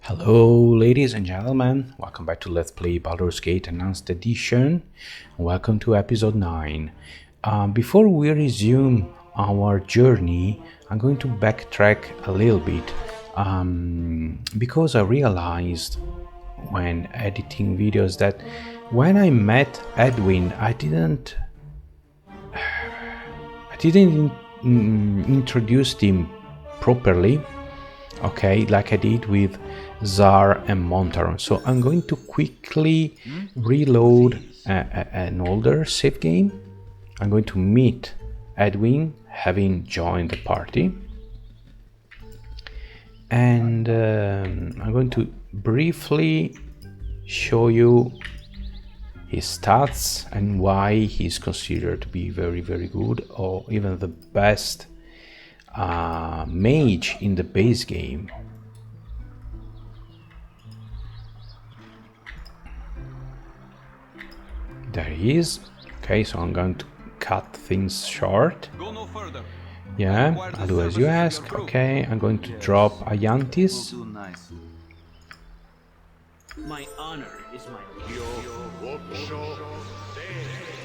Hello ladies and gentlemen, welcome back to Let's Play Baldur's Gate Enhanced Edition. Welcome to episode 9. Before we resume our journey, I'm going to backtrack a little bit because I realized when editing videos that when I met Edwin, I didn't introduce him properly, okay, like I did with Zar and Montaron. So I'm going to quickly reload an older save game. I'm going to meet Edwin, having joined the party, and I'm going to briefly show you his stats and why he's considered to be very good, or even the best mage in the base game. There he is. Okay, so I'm going to cut things short. Go no further. Yeah, I'll do as you ask. Okay, I'm going to drop Ayantis. My honor is my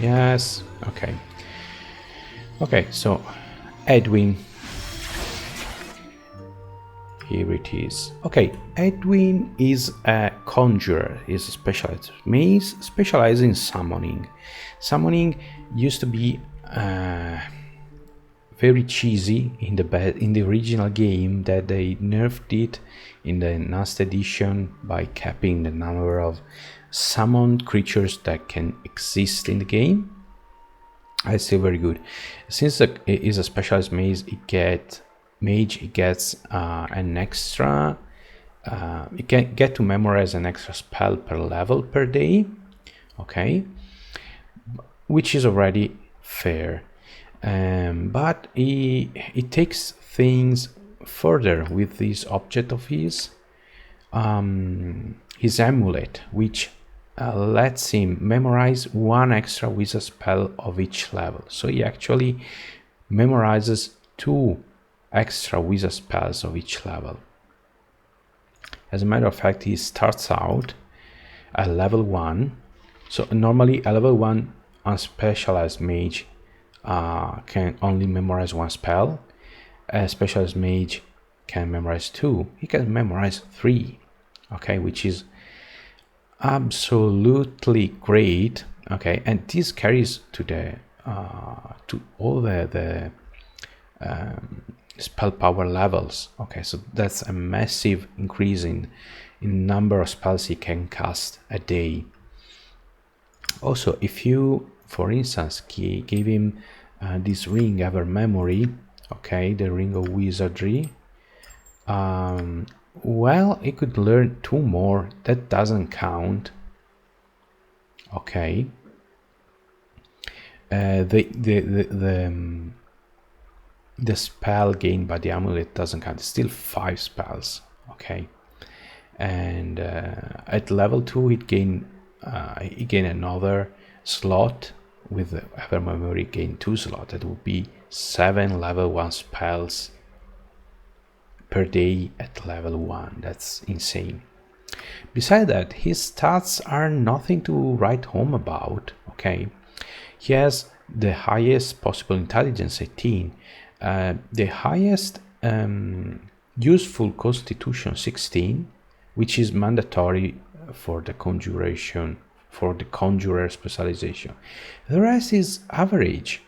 Yes, okay. Okay, so Edwin. Here it is. Okay, Edwin is a conjurer. He's a specialist. Maze specializes in summoning. Summoning used to be very cheesy in the original game, that they nerfed it in the Enhanced Edition by capping the number of summoned creatures that can exist in the game. It's still very good. Since it is a specialized maze, it gets an extra. You can get to memorize an extra spell per level per day. Okay, which is already fair. But he takes things further with this object of his amulet, which lets him memorize one extra wizard spell of each level. So he actually memorizes 2 extra wizard spells of each level. As a matter of fact, he starts out at level 1. So normally a level 1 unspecialized mage can only memorize 1 spell. A specialized mage can memorize 2. He can memorize 3. Okay, which is absolutely great. Okay, and this carries to the to all the spell power levels. Okay, so that's a massive increase in number of spells he can cast a day. Also, if you, for instance, gave him this ring ever memory, okay, the ring of wizardry, well, he could learn 2 more. That doesn't count. Okay, the spell gained by the amulet doesn't count. It's still 5 spells. Okay, and at level 2 he gain another slot. With the ever memory, gain 2 slots. That would be 7 level 1 spells per day at level 1. That's insane. Besides that, his stats are nothing to write home about. Okay, he has the highest possible intelligence, 18, the highest useful constitution, 16, which is mandatory for the conjuration, for the conjurer specialization. The rest is average.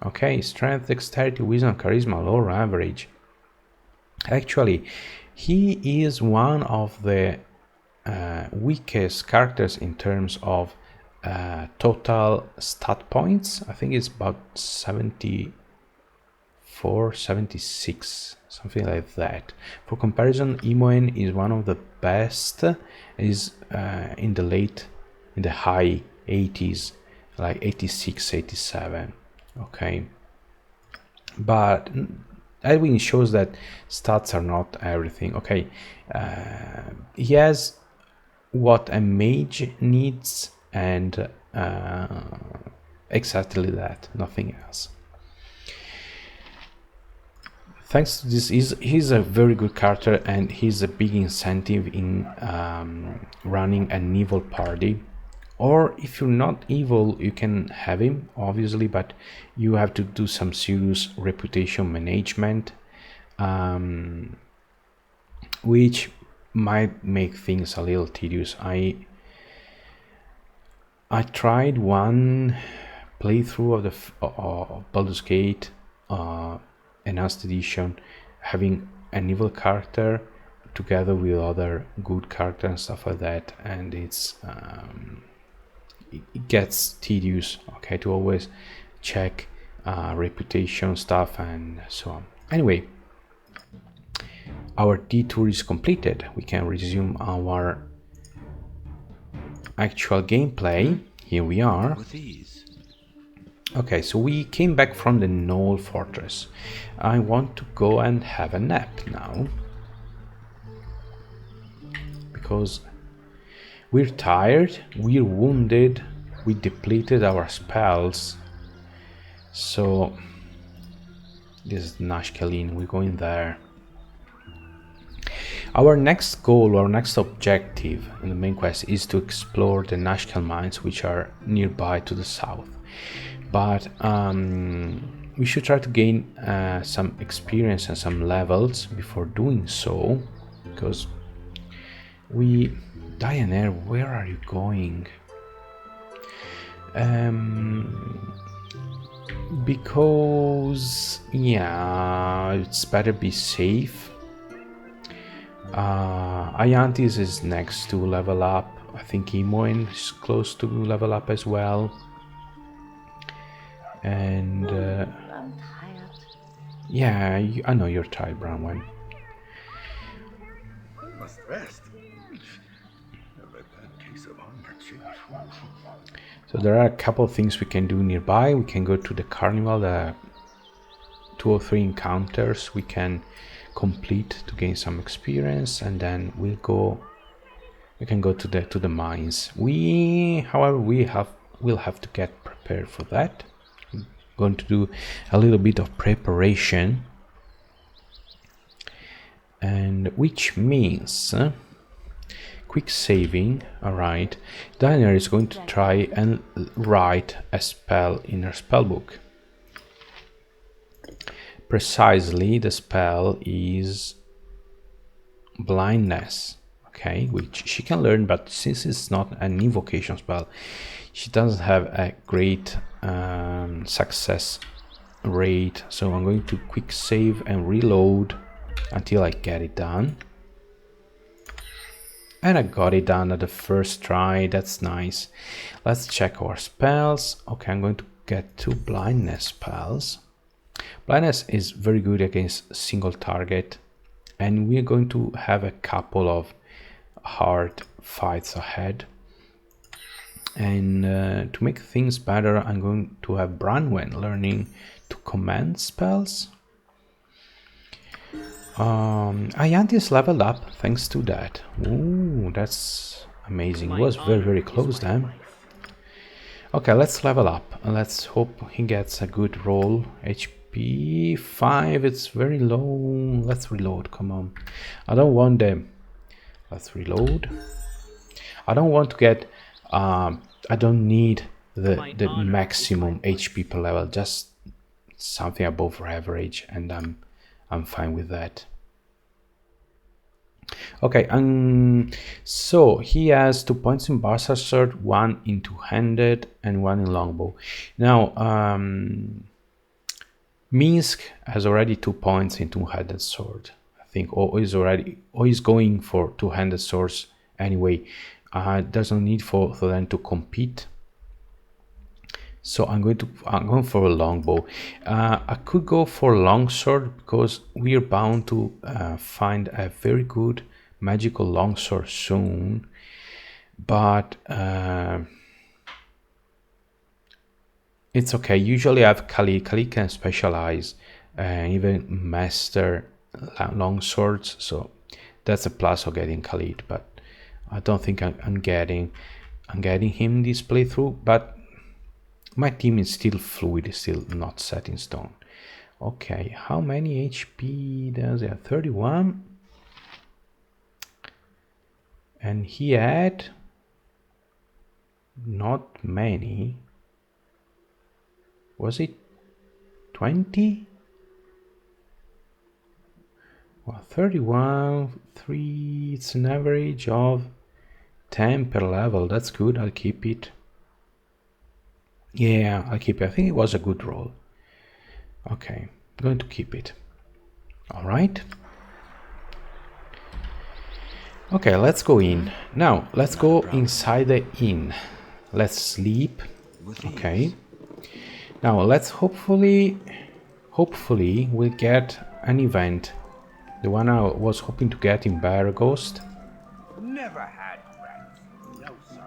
Okay, strength, dexterity, wisdom, charisma, lower average. Actually, he is one of the weakest characters in terms of total stat points. I think it's about 74, 76, something like that. For comparison, Imoen is one of the best. Is in the high 80s, like 86, 87. Okay, but Edwin shows that stats are not everything. Okay, he has what a mage needs, and exactly that, nothing else. thanks to this, he's a very good character, and he's a big incentive in running an evil party. Or if you're not evil, you can have him, obviously, but you have to do some serious reputation management, which might make things a little tedious. I tried one playthrough of the Baldur's Gate Enhanced Edition, having an evil character together with other good characters and stuff like that, and it gets tedious, okay, to always check reputation stuff and so on. Anyway, our detour is completed. We can resume our actual gameplay. Here we are. Okay, so we came back from the Knoll Fortress. I want to go and have a nap now, because we're tired, we're wounded, we depleted our spells. So this is Nashkelin, we're going there. Our next goal, our next objective in the main quest is to explore the Nashkel mines, which are nearby to the south. But we should try to gain some experience and some levels before doing so, because Dianair, where are you going? Because yeah, it's better be safe. Ayantis is next to level up. I think Imoen is close to level up as well. And I'm tired. yeah, I know you're tired, Bronwyn. Must rest. Let that case of hunger change. So there are a couple of things we can do nearby. We can go to the Carnival, the 2 or 3 encounters we can complete to gain some experience, and then we can go to the mines. However, we'll have to get prepared for that. I'm going to do a little bit of preparation, and which means quick saving. All right, Diana is going to try and write a spell in her spell book. Precisely, the spell is blindness, okay, which she can learn, but since it's not an invocation spell, she doesn't have a great success rate. So I'm going to quick save and reload until I get it done. And I got it done at the first try. That's nice. Let's check our spells. Okay, I'm going to get 2 blindness spells. Blindness is very good against single target, and we're going to have a couple of hard fights ahead. And to make things better, I'm going to have Branwen learning to command spells. Ayantis leveled up thanks to that. Ooh, that's amazing. It was very close then. Okay, let's level up and let's hope he gets a good roll. HP 5, it's very low. Let's reload, come on. I don't want them. Let's reload. I don't want to get I don't need the maximum HP per level, just something above average, and I'm fine with that. Okay, so he has 2 points in Bastard Sword, 1 in two-handed and 1 in longbow. Now Minsk has already 2 points in two-handed sword, I think, or is going for two-handed swords anyway. There's no need for them to compete. So I'm going for a longbow. I could go for longsword because we are bound to find a very good magical longsword soon. But it's okay. Usually I have Khalid. Khalid can specialize and even master longswords, so that's a plus of getting Khalid. But I don't think I'm getting him this playthrough. But my team is still fluid, is still not set in stone. Okay, how many HP does he have? 31. And he had not many. Was it 20? Well, 31, 3, it's an average of 10 per level. That's good, I'll keep it. Yeah, I'll keep it. I think it was a good roll. Okay, I'm going to keep it. All right. Okay, let's go in. Now, let's go inside the inn. Let's sleep. Okay. Now, let's hopefully we'll get an event. The one I was hoping to get in Bear Ghost. Never had rats. No, sir.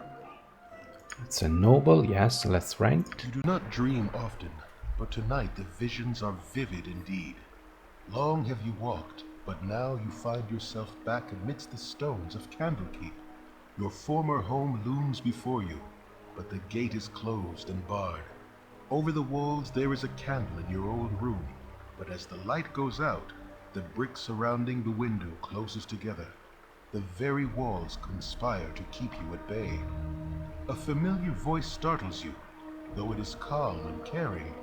It's a noble, yes, let's rent. You do not dream often, but tonight the visions are vivid indeed. Long have you walked, but now you find yourself back amidst the stones of Candlekeep. Your former home looms before you, but the gate is closed and barred. Over the walls there is a candle in your old room, but as the light goes out, the brick surrounding the window closes together. The very walls conspire to keep you at bay. A familiar voice startles you, though it is calm and caring.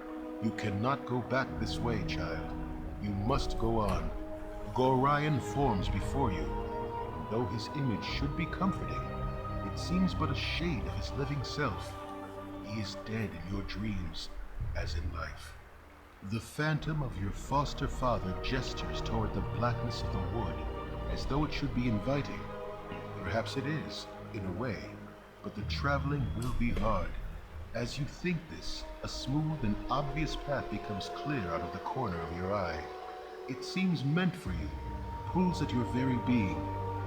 You cannot go back this way, child. You must go on. Gorion forms before you, and though his image should be comforting, it seems but a shade of his living self. He is dead in your dreams, as in life. The phantom of your foster father gestures toward the blackness of the wood, as though it should be inviting. Perhaps it is, in a way, but the traveling will be hard. As you think this, a smooth and obvious path becomes clear out of the corner of your eye. It seems meant for you, pulls at your very being,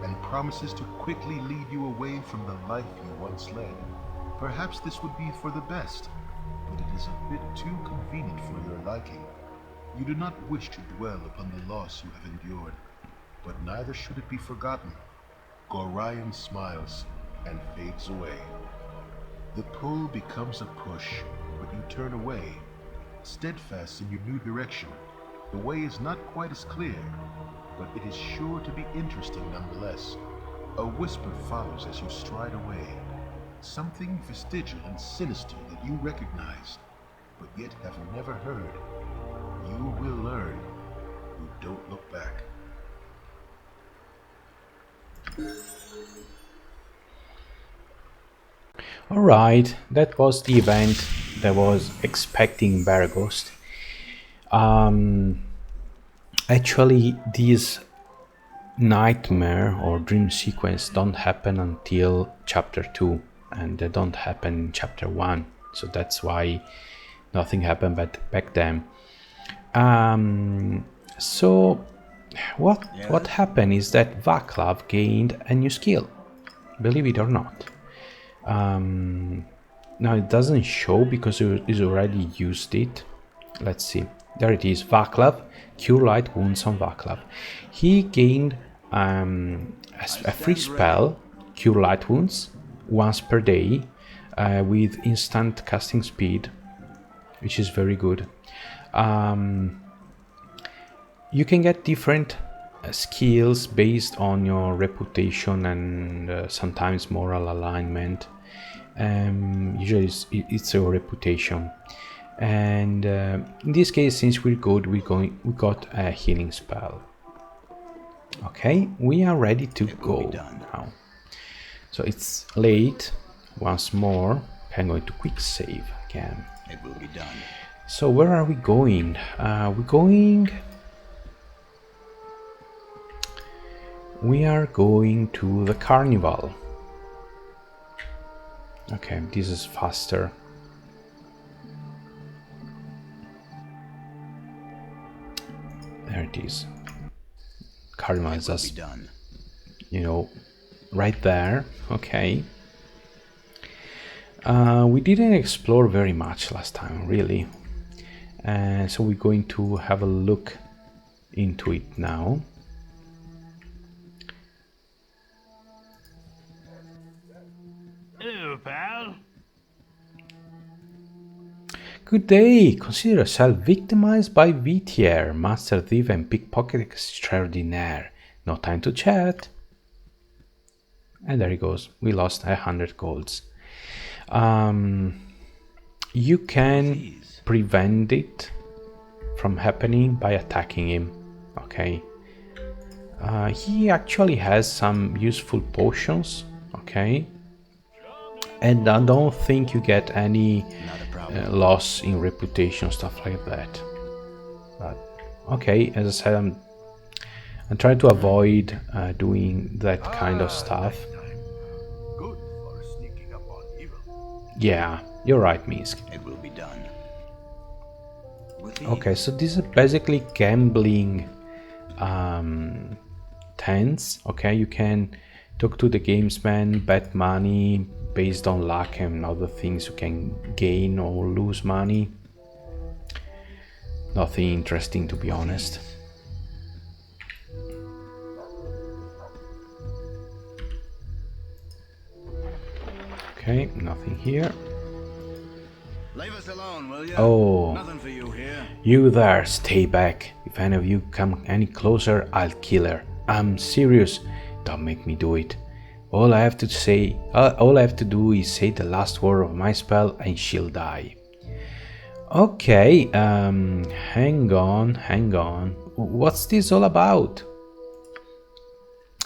and promises to quickly lead you away from the life you once led. Perhaps this would be for the best, but it is a bit too convenient for your liking. You do not wish to dwell upon the loss you have endured, but neither should it be forgotten. Gorion smiles and fades away. The pull becomes a push, but you turn away, steadfast in your new direction. The way is not quite as clear, but it is sure to be interesting nonetheless. A whisper follows as you stride away, something vestigial and sinister that you recognize, but yet have never heard. You will learn. You don't look back. Alright, that was the event that was expecting Baraghost. Actually, this nightmare or dream sequence don't happen until chapter 2, and they don't happen in chapter 1, so that's why nothing happened back then. So what happened is that Vaclav gained a new skill, believe it or not. Now it doesn't show because he's already used it. Let's see, there it is. Vaclav, cure light wounds on Vaclav. He gained a free spell, cure light wounds, once per day, with instant casting speed, which is very good. You can get different skills based on your reputation and sometimes moral alignment. Usually it's your reputation, and in this case, since we're good, we got a healing spell. Okay, we are ready to go now. So it's late once more. I'm going to quick save again. It will be done. So where are we going? We are going to the Carnival. Okay, this is faster. There it is. Carnival is just, right there. Okay. We didn't explore very much last time, really. So we're going to have a look into it now. Hello, pal. Good day. Consider yourself victimized by Vitier, master thief and pickpocket extraordinaire. No time to chat. And there he goes. We lost 100 golds. You can prevent it from happening by attacking him. Okay. He actually has some useful potions. Okay. And I don't think you get any loss in reputation, stuff like that. But okay, as I said, I'm trying to avoid doing that kind of stuff. Good for sneaking up on evil. Yeah, you're right, Minsk. It will be done. Okay, so this is basically gambling tents. Okay, you can talk to the gamesman, bet money based on luck and other things. You can gain or lose money. Nothing interesting, to be honest. Okay, nothing here. Leave us alone, will you? Oh, Nothing for you here. you there, stay back. If any of you come any closer, I'll kill her. I'm serious. Don't make me do it. All I have to do is say the last word of my spell and she'll die. Okay, hang on. What's this all about?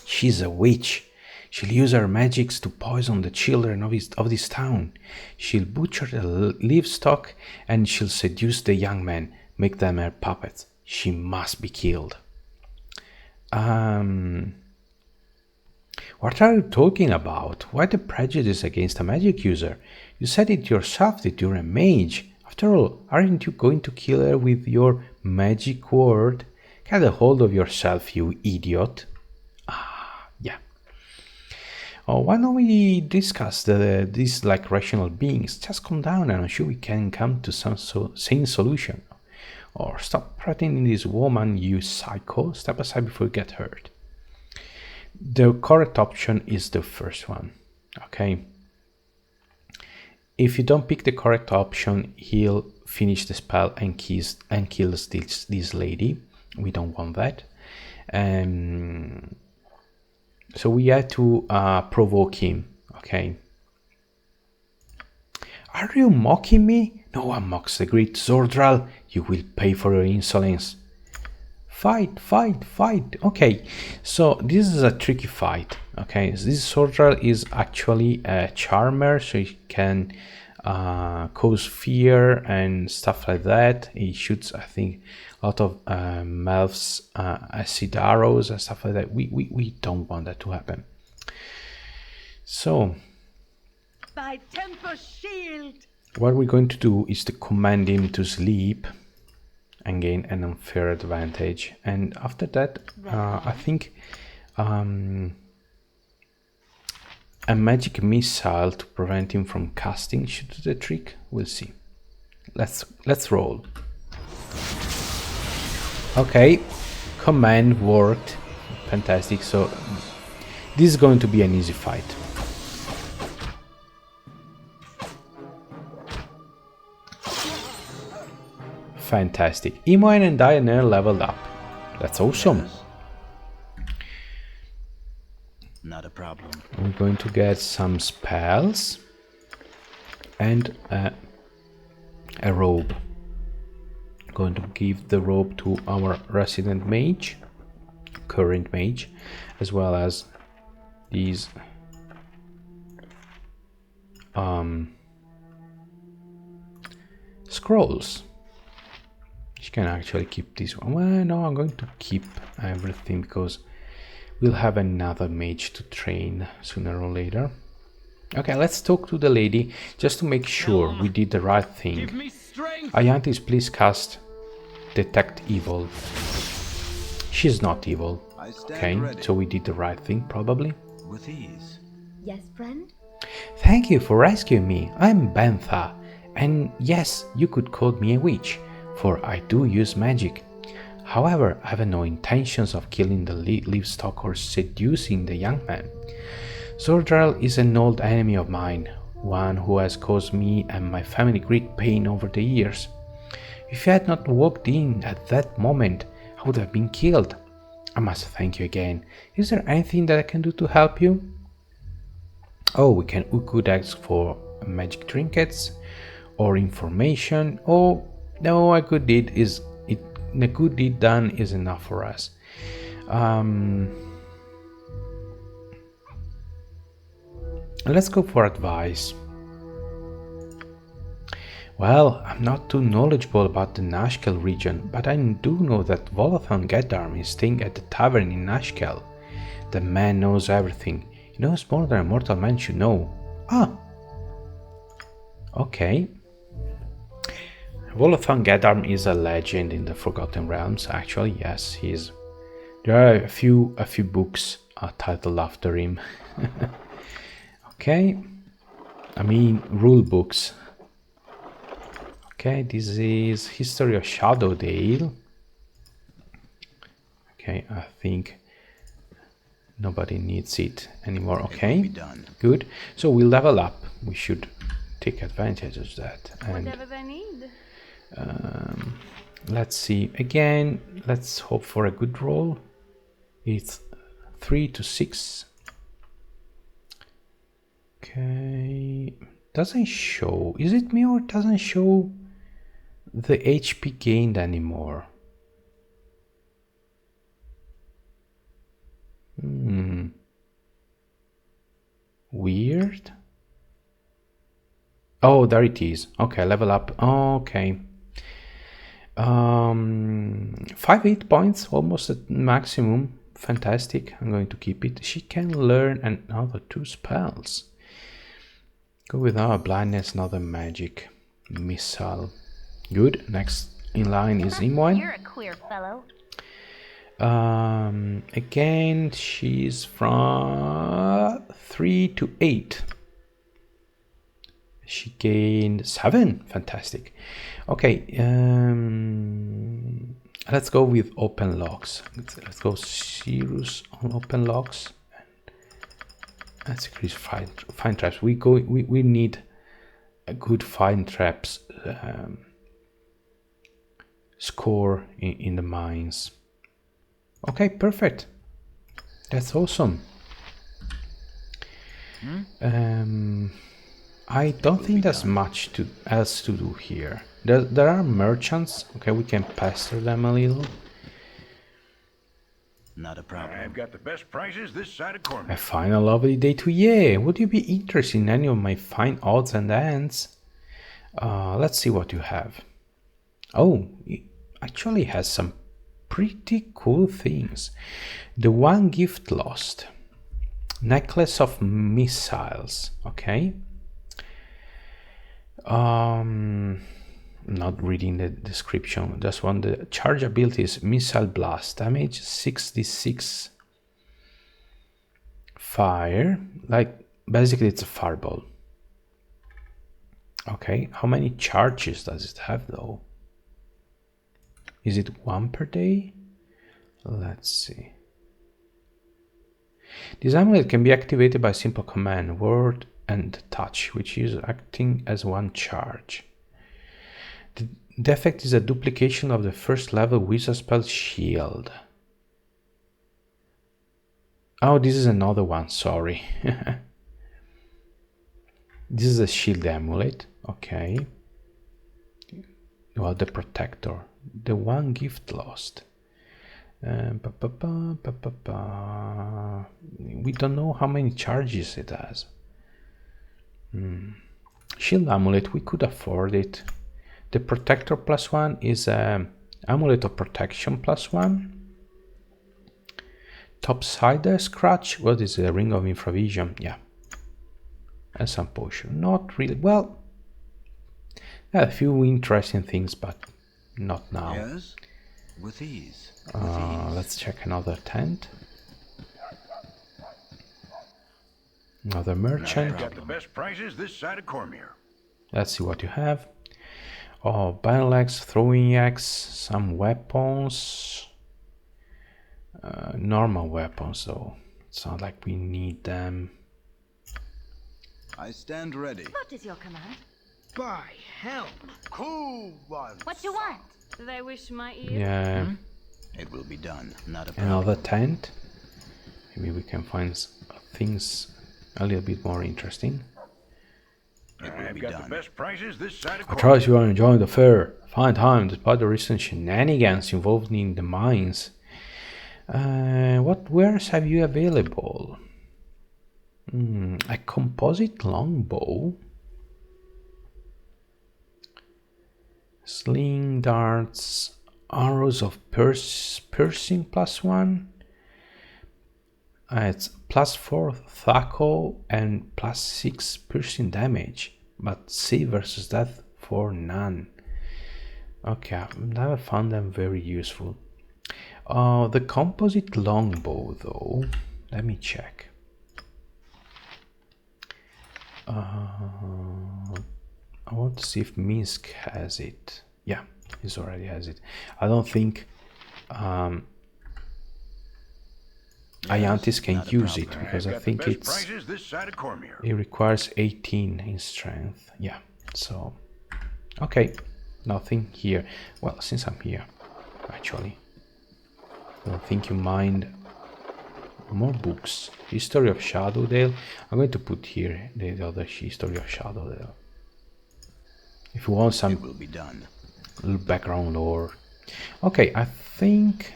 She's a witch. She'll use her magics to poison the children of this town. She'll butcher the livestock and she'll seduce the young men, make them her puppets. She must be killed. What are you talking about? Why the prejudice against a magic user? You said it yourself that you're a mage. After all, aren't you going to kill her with your magic word? Get a hold of yourself, you idiot. Yeah. Oh, why don't we discuss these like rational beings? Just calm down and I'm sure we can come to some sane solution. Or stop threatening this woman, you psycho. Step aside before you get hurt. The correct option is the first one. Okay. If you don't pick the correct option, he'll finish the spell and kills this lady. We don't want that. So we have to provoke him. Okay. Are you mocking me? No one mocks the great Zordral. You will pay for your insolence. Fight. Okay, so this is a tricky fight. Okay, so this Zordral is actually a charmer, so he can cause fear and stuff like that. He shoots, I think, a lot of Melf's acid arrows and stuff like that. We don't want that to happen. So By temper shield. what we're going to do is to command him to sleep and gain an unfair advantage. And after that, I think a magic missile to prevent him from casting should do the trick. We'll see. Let's roll. Okay, command worked. Fantastic. So this is going to be an easy fight. Fantastic. Imoen and Diana leveled up. That's awesome. Not a problem. We're going to get some spells and a robe. Going to give the robe to our resident mage, current mage, as well as these scrolls. You can actually keep this one. Well, no, I'm going to keep everything because we'll have another mage to train sooner or later. Okay, let's talk to the lady just to make sure we did the right thing. Give me strength. Ayantis, please cast Detect Evil. She's not evil. Okay, so we did the right thing, probably. With ease. Yes, friend? Thank you for rescuing me. I'm Bantha, and yes, you could call me a witch, for I do use magic. However, I have no intentions of killing the livestock or seducing the young man. Zordral is an old enemy of mine. one who has caused me and my family great pain over the years. If you had not walked in at that moment, I would have been killed. I must thank you again. Is there anything that I can do to help you? Oh, we could ask for magic trinkets or information. Oh, no, a good deed done is enough for us. Let's go for advice. Well, I'm not too knowledgeable about the Nashkel region, but I do know that Volathon Gedarm is staying at the tavern in Nashkel. The man knows everything. He knows more than a mortal man should know. Ah! Okay. Volathon Gedarm is a legend in the Forgotten Realms, actually, yes, he is. There are a few books titled after him. Okay. I mean, rule books. Okay, this is History of Shadowdale. Okay, I think nobody needs it anymore. Okay, good. So we level up. We should take advantage of that. And Whatever they need. let's see. Again, let's hope for a good roll. It's 3 to 6. Okay, doesn't show. Is it me or doesn't show the HP gained anymore? Weird. Oh, there it is. Okay, level up. Okay. 5 hit points, almost at maximum. Fantastic. I'm going to keep it. She can learn another 2 spells. Go with our blindness, another magic missile. Good. Next in line is Imoen. You're a queer fellow. Again, she's from 3 to 8. She gained 7. Fantastic. Okay. Let's go with open locks. Let's go serious on open locks. Let's increase find traps. We need a good find traps score in the mines. Okay, perfect. That's awesome. I don't think there's much else to do here. There are merchants. Okay, we can pester them a little. Not a problem. I've got the best prices this side of Cornwall. A fine and lovely day to ye. Would you be interested in any of my fine odds and ends? Let's see what you have. Oh, it actually has some pretty cool things. The one gift lost. Necklace of missiles. Okay. Not reading the description. Just one. The charge ability is missile blast, damage 66, fire. Like basically, it's a fireball. Okay, how many charges does it have though? Is it 1 per day? Let's see. This amulet can be activated by simple command, word and touch, which is acting as 1 charge. The effect is a duplication of the first level wizard spell shield. Oh, this is another one, sorry. This is a shield amulet, okay. Well, the protector. The one gift lost. We don't know how many charges it has. Shield amulet, we could afford it. The protector +1 is amulet of protection +1. Topsider scratch, what is a ring of infravision? Yeah. And some potion. Not really, well, a few interesting things, but not now. Yes, with ease. Let's check another tent. Another merchant. I've got the best prices this side of Cormier. Let's see what you have. Oh, battle axe, throwing axe, some weapons. Normal weapons though. It's not like we need them. I stand ready. What is your command? By hell! Cool one. What you want? They wish my ear. Yeah, It will be done. Not a problem. another tent. Maybe we can find things a little bit more interesting. It will I've be got the done. best prices this side of I trust you are enjoying the fair. Fine time, despite the recent shenanigans involved in the mines. What wares have you available? A composite longbow, sling darts, arrows of piercing +1. It's +4 Thaco and +6 piercing damage, but save versus death for none. Okay, I've never found them very useful. The composite longbow, though, let me check. I want to see if Minsk has it. Yeah, he already has it. I don't think Iantis can use it because I think prices this side of Cormier. it requires 18 in strength. Yeah, so okay, nothing here. Well, since I'm here, actually, I don't think you mind. More books. History of Shadowdale. I'm going to put here the other History of Shadowdale. If you want It some will be done. little background lore. Okay, I think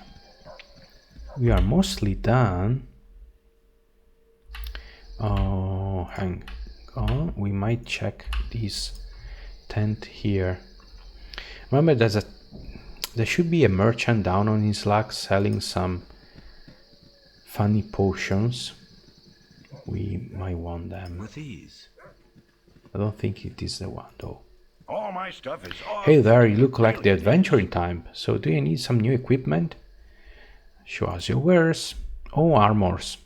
we are mostly done. Oh, hang on. We might check this tent here. Remember, there should be a merchant down on his luck selling some funny potions. We might want them. With ease. I don't think it is the one though. All my stuff is off. Hey there, you look like the adventuring type. So do you need some new equipment? Show us your wares. Oh, armors.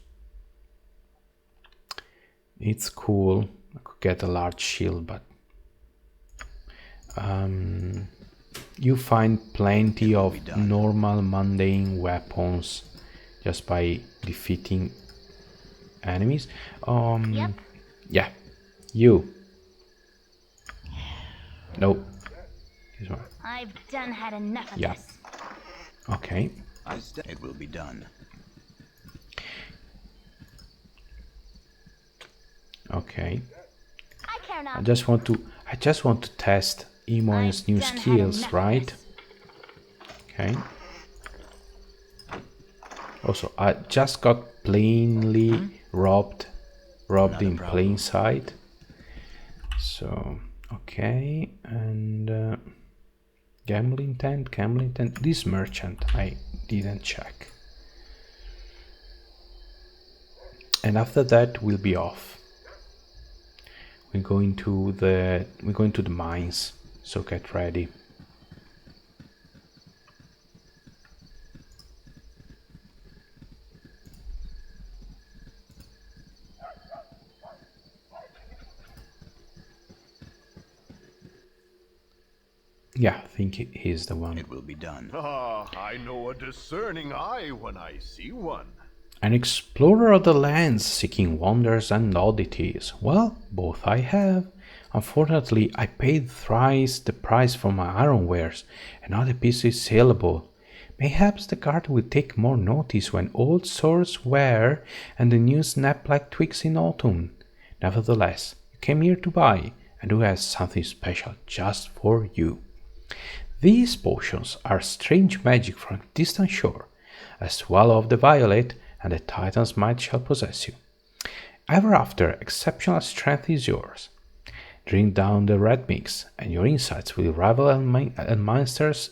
It's cool. I could get a large shield, but you find plenty of normal mundane weapons just by defeating enemies. Yep. Yeah, you. No, this one. I've done had enough of Yeah. this. Okay. It will be done. Okay. I care not. I just want to test Imoen's new I've done had skills, enough of right? this. Okay. Also, I just got plainly robbed Not a in problem. plain sight. So, okay, and gambling tent. This merchant I didn't check. And after that, we'll be off. We're going to the mines. So get ready. Yeah, I think he's the one. It will be done. Ah, I know a discerning eye when I see one. An explorer of the lands seeking wonders and oddities. Well, both I have. Unfortunately, I paid thrice the price for my ironwares, and not a piece is saleable. Mayhaps the guard will take more notice when old swords wear and the new snap like twigs in autumn. Nevertheless, you came here to buy, and who has something special just for you. These potions are strange magic from a distant shore. A swallow of the violet, and the Titan's might shall possess you. Ever after, exceptional strength is yours. Drink down the red mix, and your insights will rival Elminster's,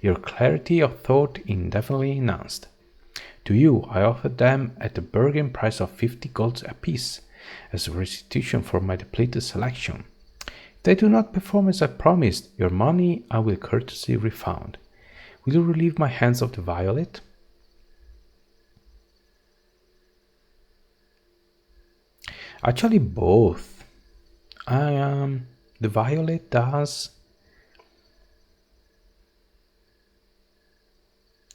your clarity of thought indefinitely enhanced. To you, I offer them at the bargain price of 50 golds apiece, as a restitution for my depleted selection. If they do not perform as I promised, your money I will courteously refund. Will you relieve my hands of the violet? Actually, both. The violet does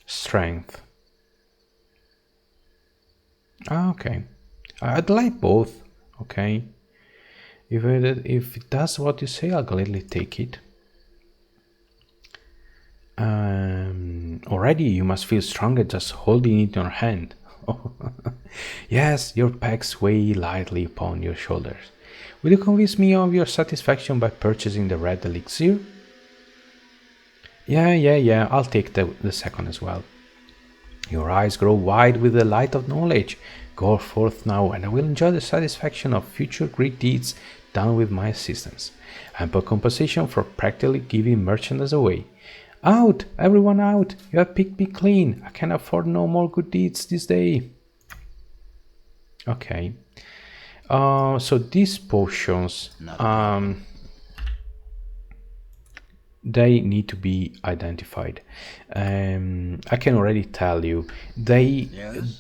strength. Okay, I'd like both. Okay. If it does what you say, I'll gladly take it. Already you must feel stronger just holding it in your hand. Yes, your pegs weigh lightly upon your shoulders. Will you convince me of your satisfaction by purchasing the red elixir? Yeah, I'll take the second as well. Your eyes grow wide with the light of knowledge. Go forth now, and I will enjoy the satisfaction of future great deeds done with my assistance. Ample compensation for practically giving merchandise away. Out! Everyone out! You have picked me clean. I can afford no more good deeds this day. Okay. So these potions, they need to be identified. I can already tell you, they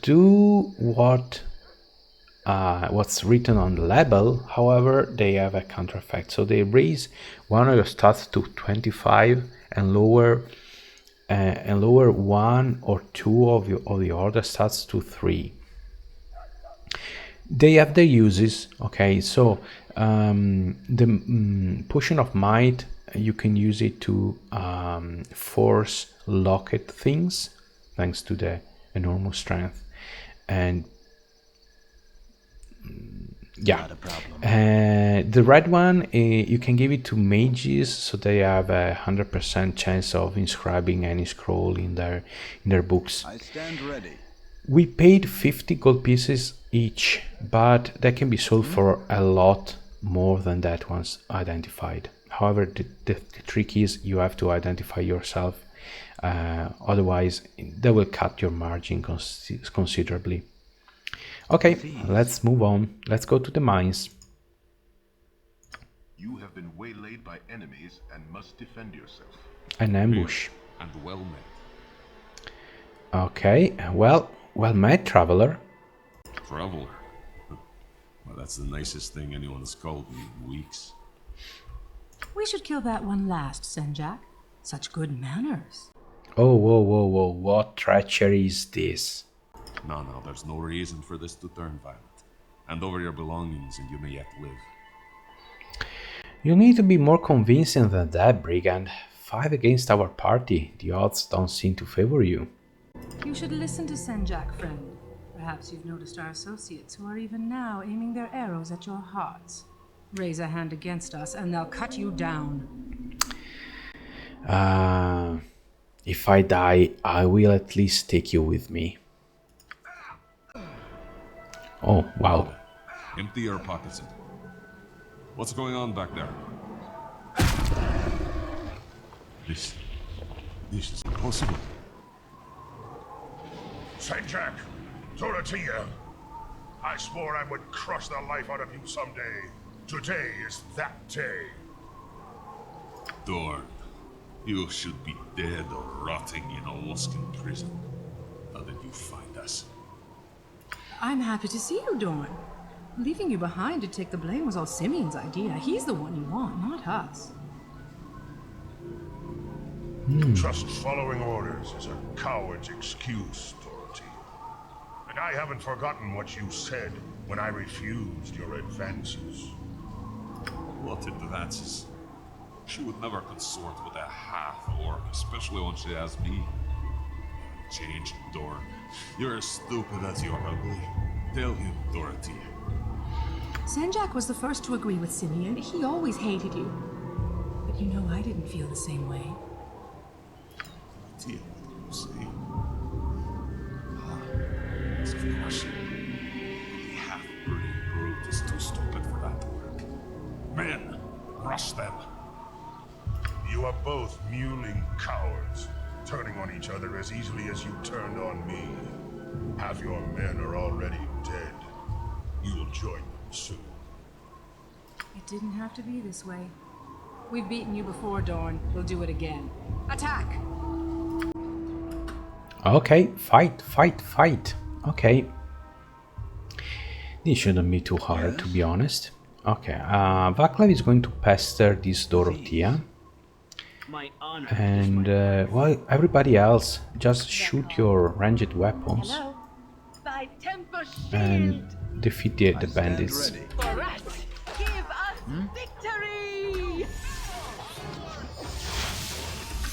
do what's written on the label. However, they have a counter effect. So they raise one of your stats to 25 and lower one or two of the other stats to 3. They have their uses. Okay, so the potion of might, you can use it to force locket things thanks to the enormous strength, and yeah, the red one, you can give it to mages, so they have 100% chance of inscribing any scroll in their books. I stand ready. We paid 50 gold pieces each, but they can be sold for a lot more than that once identified. However, the trick is you have to identify yourself, otherwise they will cut your margin considerably. Okay, let's move on. Let's go to the mines. You have been waylaid by enemies and must defend yourself. An ambush. And well met. Okay, well met, traveler. Traveler? Well, that's the nicest thing anyone has called me in weeks. We should kill that one last, Senjak. Such good manners. Oh, whoa. What treachery is this? No, there's no reason for this to turn violent. Hand over your belongings and you may yet live. You need to be more convincing than that, brigand. Fight against our party. The odds don't seem to favor you. You should listen to Senjak, friend. Perhaps you've noticed our associates who are even now aiming their arrows at your hearts. Raise a hand against us and they'll cut you down. If I die, I will at least take you with me. Oh, wow. Empty your pockets. What's going on back there? This is impossible. Senjak, Dorothea, I swore I would crush the life out of you someday. Today is that day. Dorn, you should be dead or rotting in a Luskan prison. How did you find us? I'm happy to see you, Dorn. Leaving you behind to take the blame was all Simeon's idea. He's the one you want, not us. Just following orders is a coward's excuse, Dorothy. And I haven't forgotten what you said when I refused your advances. What advances? She would never consort with a half-orc, especially when she has me. Changed, Dorn. You're as stupid as you're ugly. Tell him, Dorothy. Senjak was the first to agree with Simeon. He always hated you. But you know I didn't feel the same way. Dorothy, what do you say? Yes, of course. The half-breed brute is too stupid for that work. Men, rush them. You are both mewling cowards, turning on each other as easily as you turned on me. Half your men are already dead. You'll join them soon. It didn't have to be this way. We've beaten you before, Dorn. We'll do it again. Attack! Okay, fight. Okay. This shouldn't be too hard, to be honest. Okay, Vaclav is going to pester this Dorothea. And, well, everybody else, just shoot your ranged weapons and defeat the bandits. For Victory!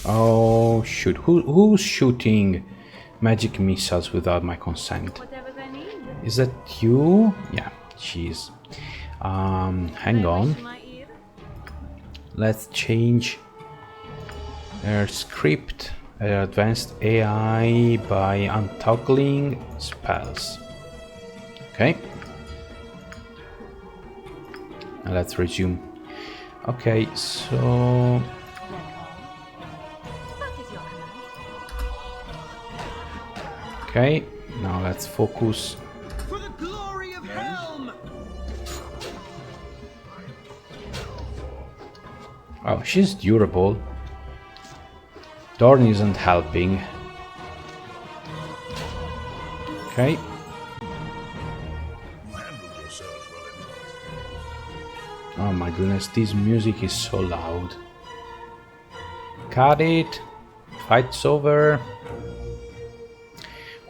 Oh shoot! Who's shooting magic missiles without my consent? Whatever they need. Is that you? Yeah, she's. Hang on. My ear. Let's change our script, advanced AI by untoggling spells. Okay. And let's resume. Okay, so What is your command? okay, now let's focus. For the glory of Helm! Oh, she's durable. Dorn isn't helping. Okay. You handled yourself well enough. Oh my goodness, this music is so loud. Cut it. Fight's over.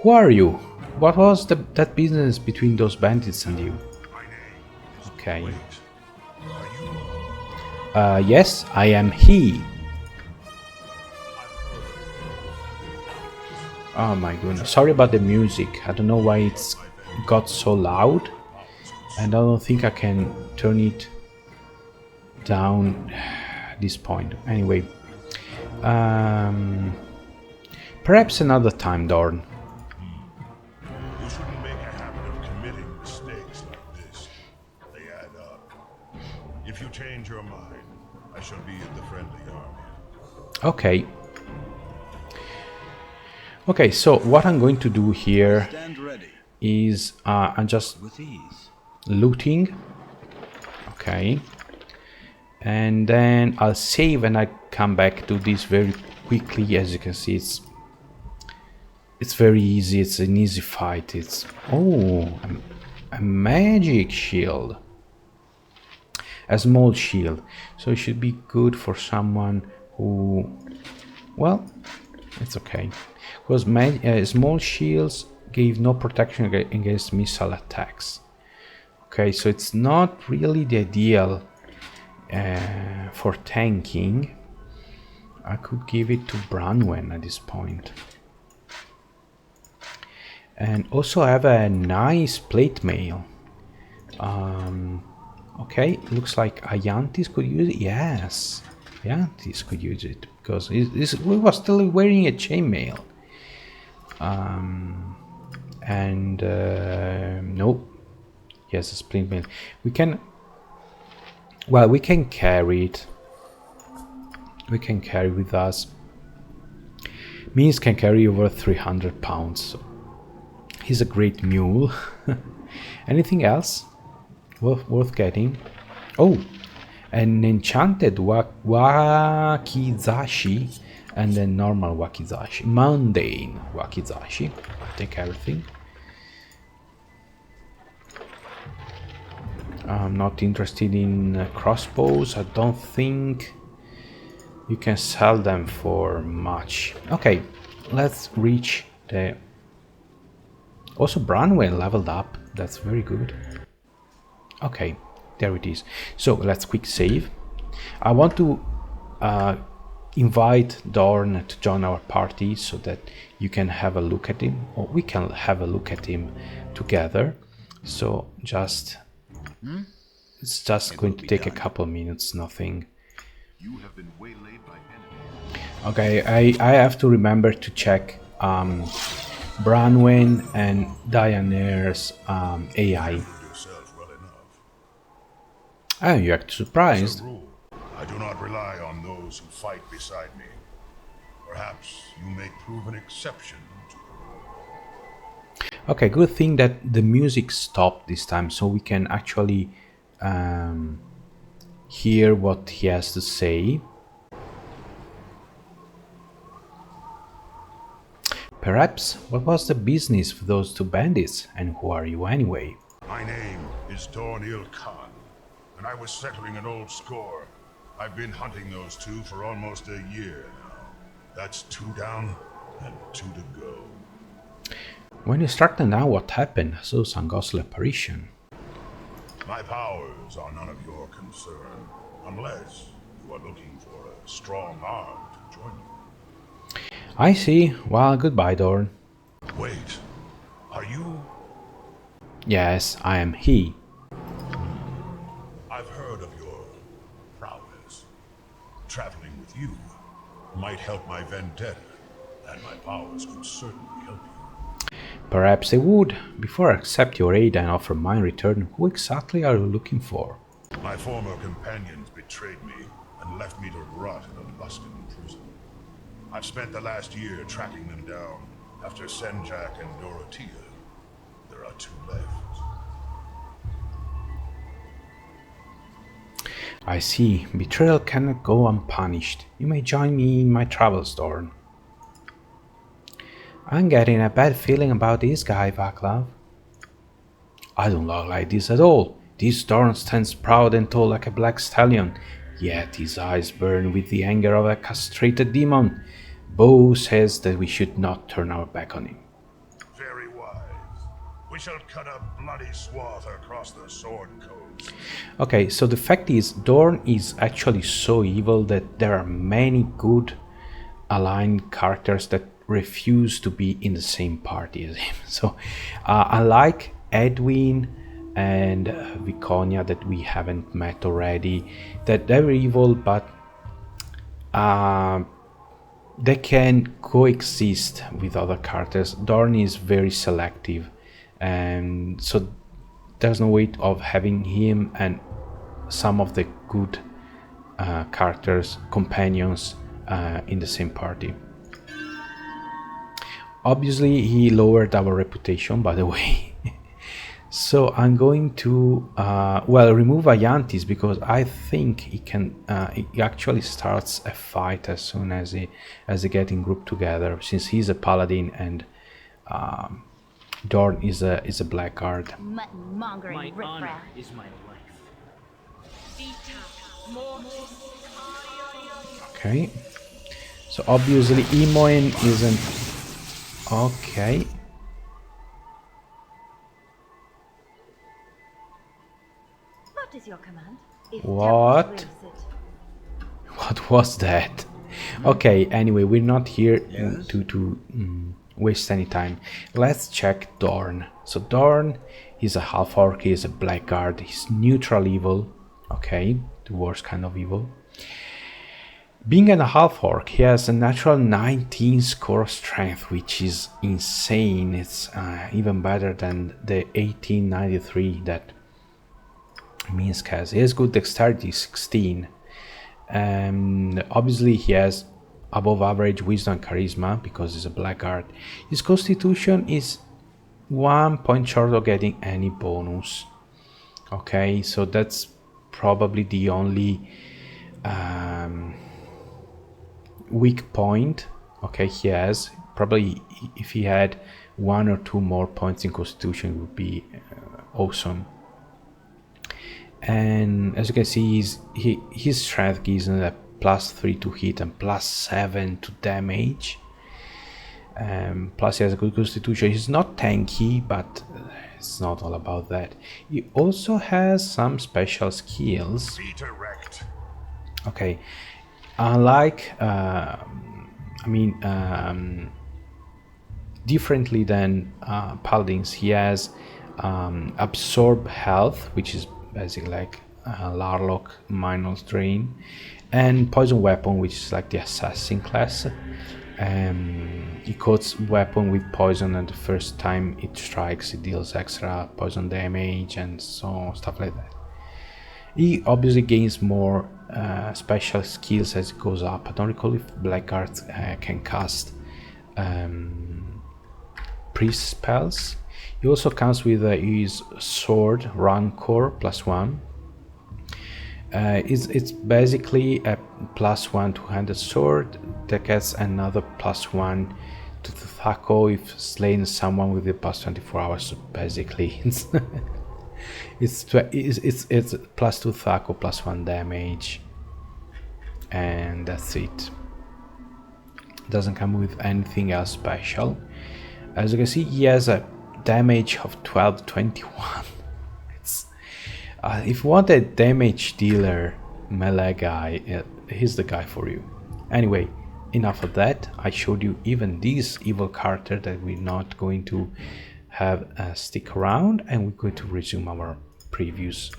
Who are you? What was that business between those bandits and you? My name is Okay. Wait. Are you? Yes, I am he. Oh my goodness. Sorry about the music. I don't know why it's got so loud. And I don't think I can turn it down at this point. Anyway. Perhaps another time, Dorn. You shouldn't make a habit of committing mistakes like this. They add up. If you change your mind, I shall be in the friendly army. Okay. Okay, so what I'm going to do here Stand ready. is I'm just With ease. looting. Okay. And then I'll save and I come back to this very quickly. As you can see, it's very easy. It's an easy fight. It's a magic shield, a small shield. So it should be good for someone who, well, it's okay. Because small shields gave no protection against missile attacks. Okay, so it's not really the ideal for tanking. I could give it to Branwen at this point. And also I have a nice plate mail. Okay, looks like Ayantis could use it. Yes, Ayantis could use it because we was still wearing a chainmail. Nope. Yes, a splint mail. We can carry it. We can carry with us. Means can carry over 300 pounds. So he's a great mule. Anything else worth getting? Oh, an enchanted wakizashi and a normal wakizashi. Mundane wakizashi. Take everything. I'm not interested in crossbows. I don't think you can sell them for much. Okay, let's reach the... Also Branwen leveled up. That's very good. Okay, there it is. So let's quick save. I want to invite Dorn to join our party so that you can have a look at him, or we can have a look at him together. So just... It's just going to take a couple minutes, nothing. You have been waylaid by enemies. Okay, I have to remember to check Branwen and Diane's AI. Yourself well enough. Oh, you act As surprised. a rule, I do not rely on those who fight beside me. Perhaps you may prove an exception to the rule. Okay, good thing that the music stopped this time, so we can actually hear what he has to say. Perhaps, what was the business for those two bandits, and who are you anyway? My name is Dorn Khan, and I was settling an old score. I've been hunting those two for almost a year now. That's 2 down and 2 to go. When you struck them down, what happened? I saw some ghostly apparition. My My powers are none of your concern, unless you are looking for a strong arm to join you. I see. Well, goodbye, Dorn. Wait, are you? Yes, I am he. I've heard of your prowess. Traveling with you might help my vendetta, and my powers could certainly help you. Perhaps they would. Before I accept your aid and offer mine in return, who exactly are you looking for? My former companions betrayed me and left me to rot in a Luskan prison. I've spent the last year tracking them down. After Senjak and Dorothea, there are 2 left. I see. Betrayal cannot go unpunished. You may join me in my travels, Dorn. I'm getting a bad feeling about this guy, Vaclav. I don't look like this at all. This Dorn stands proud and tall like a black stallion, yet his eyes burn with the anger of a castrated demon. Bo says that we should not turn our back on him. Very wise. We shall cut a bloody swath across the Sword Coast. Okay, so the fact is, Dorn is actually so evil that there are many good aligned characters that refuse to be in the same party as him. So unlike Edwin and Viconia that we haven't met already, that they're evil, but they can coexist with other characters. Dorn is very selective, and so there's no way of having him and some of the good characters, companions in the same party. Obviously he lowered our reputation, by the way. So I'm going to well, remove Ayantis, because I think he can he actually starts a fight as soon as they get in group together, since he's a paladin and Dorn is a blackguard. Mutton mongering My honor riffraff. is my life. Okay, so obviously Imoen isn't okay. What is your command? If What? devils will sit. What was that? Okay, anyway, we're not here to waste any time. Let's check Dorn. So Dorn is a half orc, he's a blackguard, he's neutral evil. Okay, the worst kind of evil. Being a half orc, he has a natural 19 score of strength, which is insane. It's even better than the 1893 that Minsk has. He has good dexterity, 16. Obviously he has above average wisdom and charisma because he's a blackguard. His constitution is 1 point short of getting any bonus. Okay, so that's probably the only weak point. Okay, he has probably, if he had 1 or 2 more points in constitution, it would be awesome. And as you can see, his strength gives him a +3 to hit and +7 to damage. Plus he has a good constitution. He's not tanky, but it's not all about that. He also has some special skills. Be direct. Okay, unlike differently than paladins, he has absorb health, which is basically like Larlock Minus Drain, and poison weapon, which is like the assassin class. He coats weapon with poison, and the first time it strikes it deals extra poison damage and so stuff like that. He obviously gains more special skills as it goes up. I don't recall if blackguards can cast priest spells. He also comes with his sword Rancor +1. It's basically a +1 two-handed sword that gets another +1 to Thako if slaying someone with the past 24 hours. So basically, it's +2 Thako +1 damage, and that's it. Doesn't come with anything else special. As you can see, he has a damage of 1221. It's If you want a damage dealer melee guy, he's the guy for you. Anyway, enough of that. I showed you even this evil character that we're not going to have stick around, and we're going to resume our previews.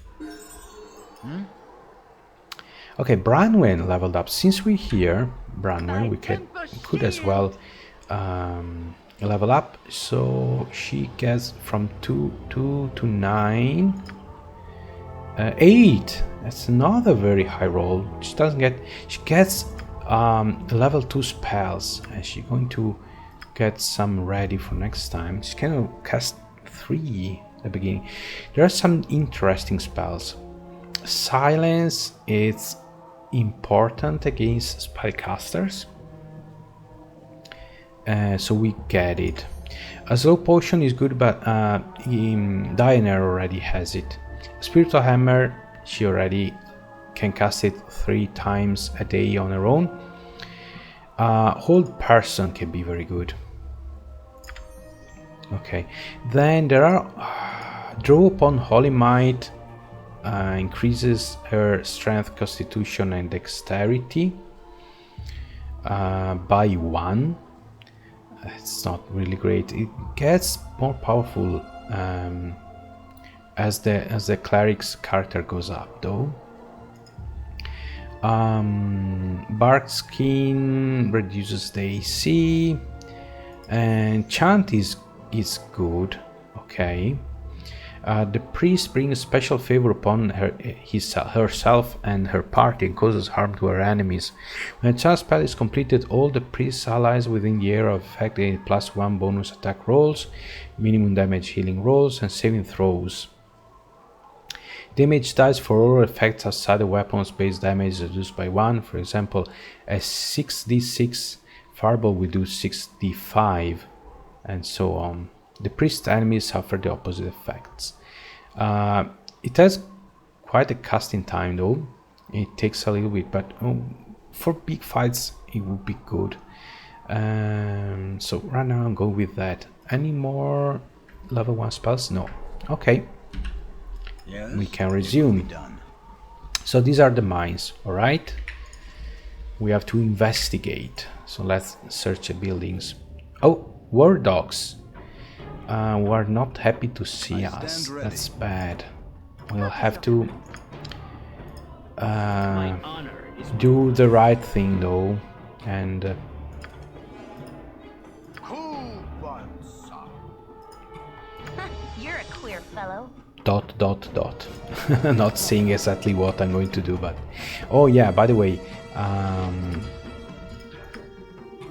Okay, Branwen leveled up. Since we're here, Branwen, we could as well level up. So she gets from 2 to 9. 8. That's another very high roll. She gets level 2 spells, and she's going to get some ready for next time. She can cast 3 at the beginning. There are some interesting spells. Silence is important against spellcasters, so we get it. A slow potion is good, but Diana already has it. Spiritual Hammer, she already can cast it 3 times a day on her own. Hold Person can be very good. Okay, then there are Draw upon Holy Might, increases her strength, constitution and dexterity by 1. It's not really great. It gets more powerful as the cleric's character goes up, though. Bark Skin reduces the AC, and Chant is good. Okay. The priest brings special favor upon herself and her party and causes harm to her enemies. When a chant spell is completed, all the priest's allies within the area of effect get +1 bonus attack rolls, minimum damage healing rolls, and saving throws. Damage dice for all effects outside the weapon's base damage is reduced by 1. For example, a 6d6 fireball will do 6d5, and so on. The priest's enemies suffer the opposite effects. It has quite a casting time, though. It takes a little bit, but for big fights it would be good. So right now I'm going with that. Any more level 1 spells? No. Okay. Yes, we can resume. Done. So these are the mines, all right? We have to investigate. So let's search the buildings. Oh, war dogs. Were not happy to see us. That's bad. We'll have to do the right thing, though, and You're a queer fellow. ... Not saying exactly what I'm going to do, but oh yeah, by the way,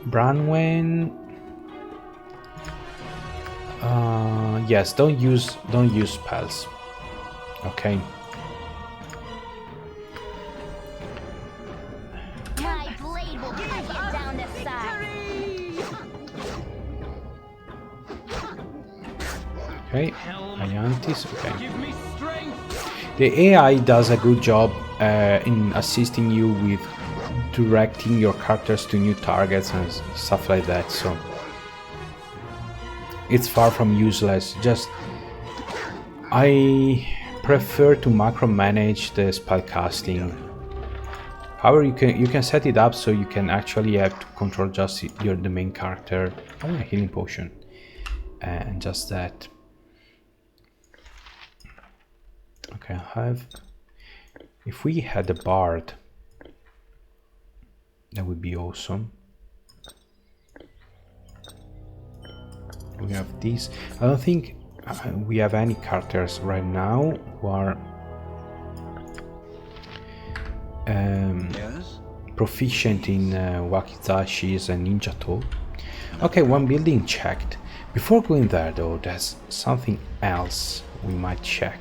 Branwen. Yes, don't use spells. Okay. My blade will cut you down to size. Okay, Ayantis. Okay. Give me strength. The AI does a good job in assisting you with directing your characters to new targets and stuff like that. So it's far from useless. Just I prefer to macro manage the spell casting. However, you can set it up so you can actually have to control just the main character. Oh, a healing potion, and just that. Okay, if we had a bard, that would be awesome. We have these. I don't think we have any characters right now who are proficient in wakizashis and ninjato. Okay, one building checked. Before going there, though, there's something else we might check.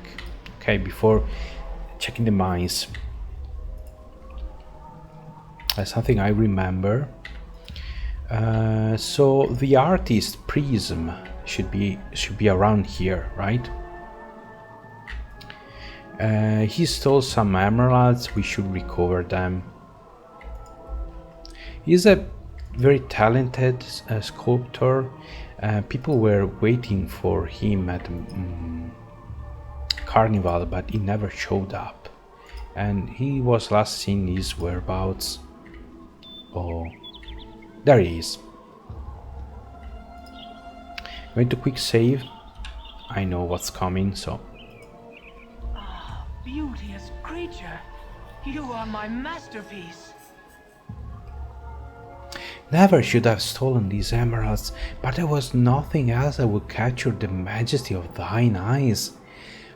Okay, before checking the mines, that's something I remember. So the artist Prism should be around here, right? He stole some emeralds. We should recover them. He's a very talented sculptor. People were waiting for him at Carnival, but he never showed up. And he was last seen his whereabouts. Oh, there he is. Going to quick save. I know what's coming, so. Beauteous creature, you are my masterpiece. Never should have stolen these emeralds, but there was nothing else that would capture the majesty of thine eyes.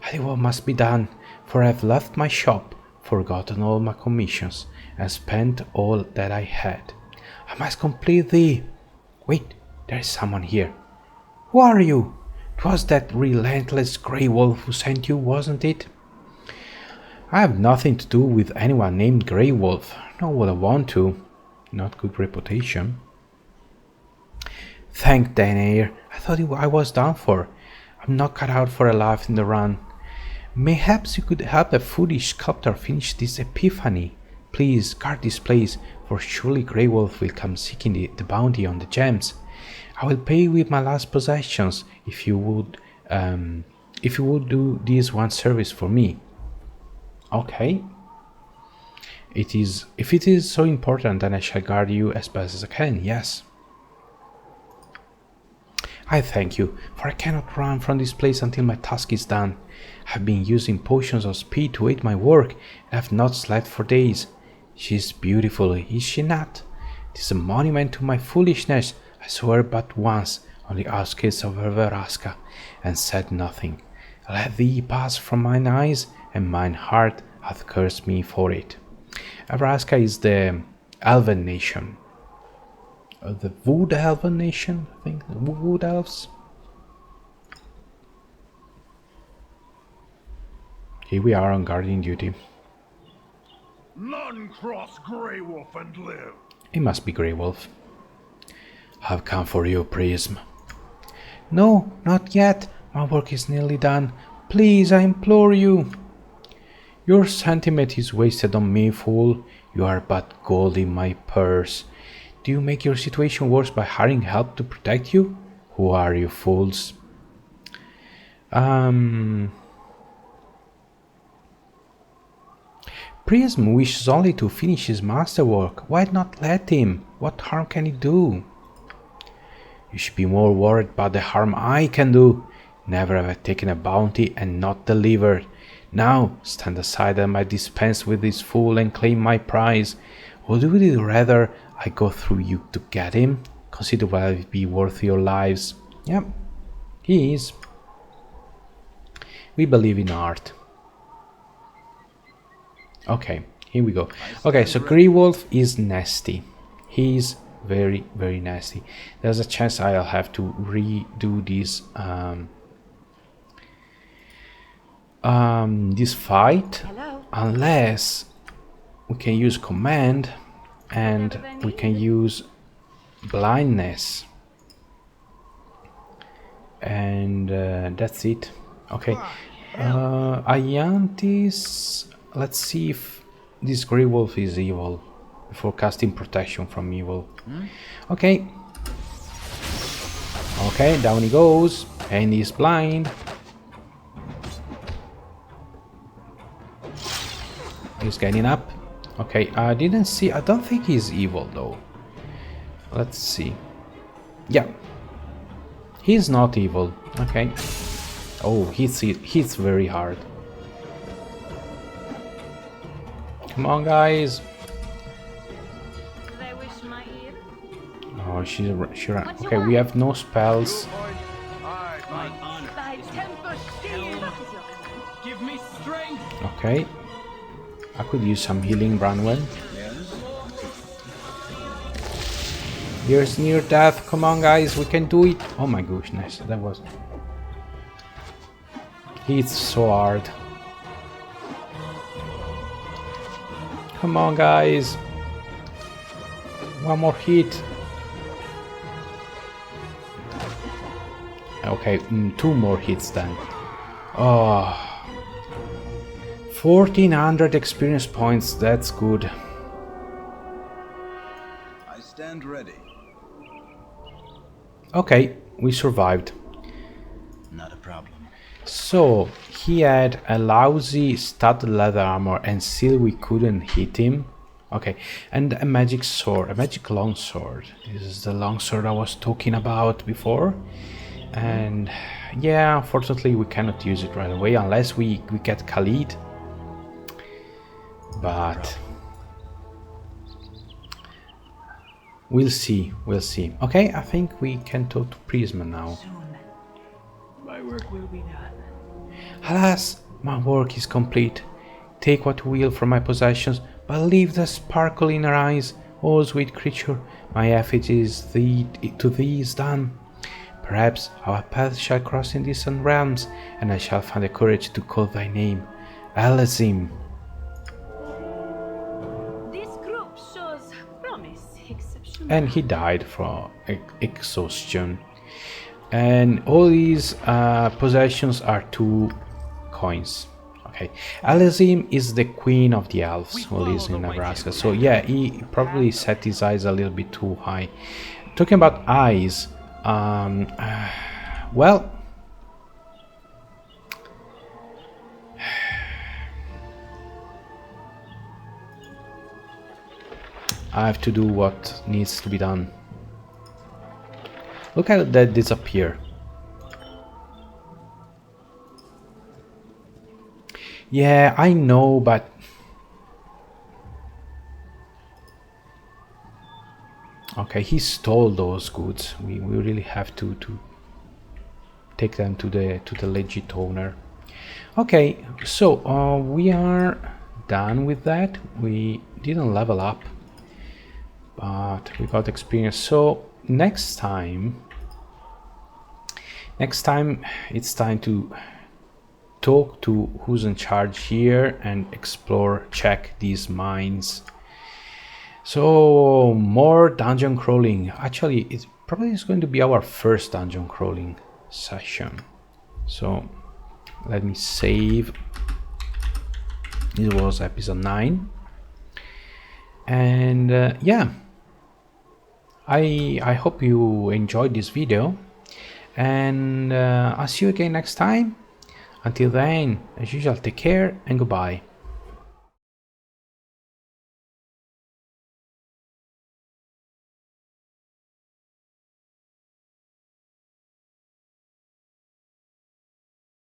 I think what must be done, for I have left my shop, forgotten all my commissions, and spent all that I had. I must complete thee. Wait, there is someone here. Who are you? 'Twas that relentless grey wolf who sent you, wasn't it? I have nothing to do with anyone named Grey Wolf, nor would I want to. Not good reputation. Thank Danair, I thought I was done for. I'm not cut out for a life in the run. Mayhaps you could help a foolish sculptor finish this epiphany. Please guard this place, for surely Grey Wolf will come seeking the bounty on the gems. I will pay with my last possessions if you would do this one service for me. Okay. If it is so important, then I shall guard you as best as I can, yes. I thank you, for I cannot run from this place until my task is done. I have been using potions of speed to aid my work, and have not slept for days. She is beautiful, is she not? It is a monument to my foolishness. I saw her but once, on the outskirts of Veraska, and said nothing. Let thee pass from mine eyes, and mine heart hath cursed me for it. Veraska is the Elven nation. The Wood Elven nation, I think. The Wood Elves. Here we are on guardian duty. None cross Grey Wolf and live. It must be Grey Wolf. I've come for you, Prism. No, not yet. My work is nearly done. Please, I implore you. Your sentiment is wasted on me, fool. You are but gold in my purse. Do you make your situation worse by hiring help to protect you? Who are you, fools? Prism wishes only to finish his masterwork. Why not let him? What harm can he do? You should be more worried about the harm I can do. Never have I taken a bounty and not delivered. Now stand aside and I dispense with this fool and claim my prize. Or would you rather I go through you to get him? Consider whether it be worth your lives. Yep, he is. We believe in art. Okay, here we go. Okay, so Grey Wolf is nasty. He's very, very nasty. There's a chance I'll have to redo this this fight. Hello? Unless we can use command and we can use blindness, and that's it. Okay, Ayantis. Let's see if this Grey Wolf is evil before casting protection from evil. Okay. Okay, down he goes, and he's blind. He's getting up. Okay, I didn't see. I don't think he's evil though. Let's see. Yeah, he's not evil. Okay. Oh, hits very hard. Come on, guys. They wish my ear. Oh, she ran. Okay, we have no spells. Thy temper steel. Give me strength. Okay. I could use some healing, Branwen. Here's near death. Come on, guys, we can do it. Oh my goodness, that was. Hits so hard. Come on, guys. One more hit. Okay, 2 more hits then. Oh. 1400 experience points, that's good. I stand ready. Okay, we survived. Not a problem. So he had a lousy studded leather armor and still we couldn't hit him. Okay, and a magic sword, a magic longsword. This is the longsword I was talking about before. And yeah, unfortunately we cannot use it right away unless we get Khalid. But we'll see, we'll see. Okay, I think we can talk to Prism now. Soon, my work will be done. Alas, my work is complete. Take what you will from my possessions, but leave the sparkle in her eyes. O sweet creature, my effigy to thee is done. Perhaps our paths shall cross in distant realms, and I shall find the courage to call thy name, Alazim. This group shows promise, exceptional. And he died from exhaustion. And all these possessions are 2 coins. Okay, Alazim is the queen of the elves who lives in Nebraska. So yeah, he probably set his eyes a little bit too high. Talking about eyes, well, I have to do what needs to be done. Look at that disappear. Yeah, I know, but okay, he stole those goods. We really have to take them to the legit owner. Okay, so we are done with that. We didn't level up, but we got experience. So next time it's time to talk to who's in charge here and explore, check these mines. So more dungeon crawling. Actually, it probably is going to be our first dungeon crawling session. So let me save. This was episode 9, and yeah, I hope you enjoyed this video, and I'll see you again next time. Until then, as usual, take care and goodbye.